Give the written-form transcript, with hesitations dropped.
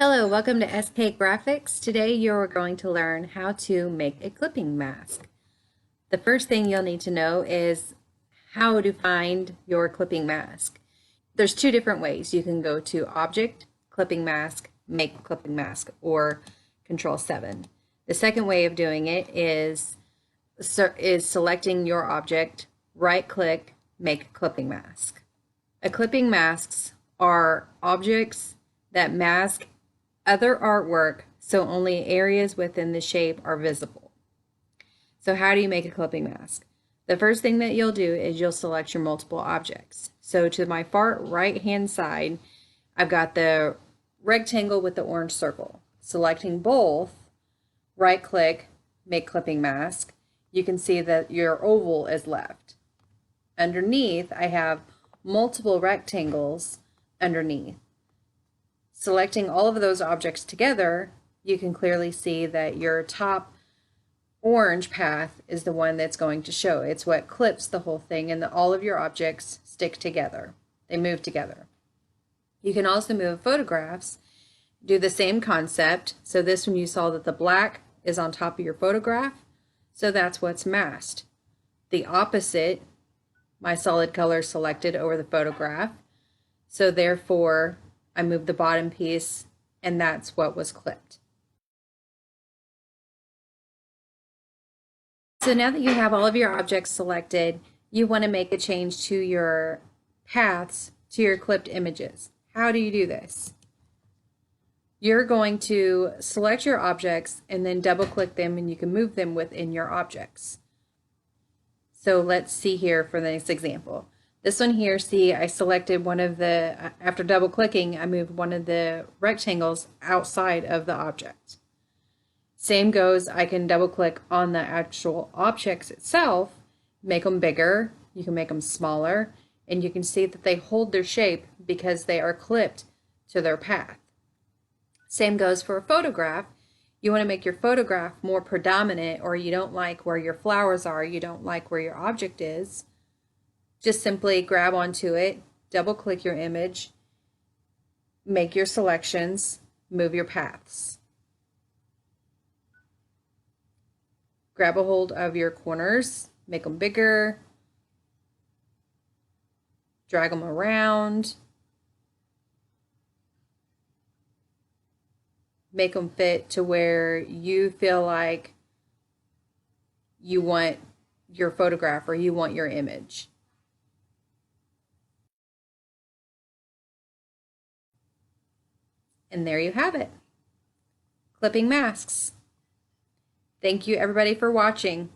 Hello, welcome to SK Graphics. Today you're going to learn how to make a clipping mask. The first thing you'll need to know is how to find your clipping mask. There's two different ways. You can go to Object, Clipping Mask, Make Clipping Mask, or Control 7. The second way of doing it is selecting your object, right-click, Make Clipping Mask. A clipping masks are objects that mask other artwork so only areas within the shape are visible. So how do you make a clipping mask? The first thing that you'll do is you'll select your multiple objects. So to my far right hand side, I've got the rectangle with the orange circle. Selecting both, right click, make clipping mask, you can see that your oval is left. Underneath, I have multiple rectangles underneath. Selecting all of those objects together, you can clearly see that your top orange path is the one that's going to show. It's what clips the whole thing, and all of your objects stick together. They move together. You can also move photographs, do the same concept. So this one you saw that the black is on top of your photograph, so that's what's masked. The opposite, my solid color selected over the photograph, so therefore I moved the bottom piece, and that's what was clipped. So now that you have all of your objects selected, you want to make a change to your paths to your clipped images. How do you do this? You're going to select your objects and then double click them, and you can move them within your objects. So let's see here for the next example. This one here, see, I selected one of the, after double clicking, I moved one of the rectangles outside of the object. Same goes, I can double click on the actual objects itself, make them bigger, you can make them smaller, and you can see that they hold their shape because they are clipped to their path. Same goes for a photograph. You want to make your photograph more predominant, or you don't like where your flowers are, you don't like where your object is. Just simply grab onto it, double click your image, make your selections, move your paths. Grab a hold of your corners, make them bigger, drag them around, make them fit to where you feel like you want your photograph or you want your image. And there you have it. Clipping masks. Thank you everybody for watching.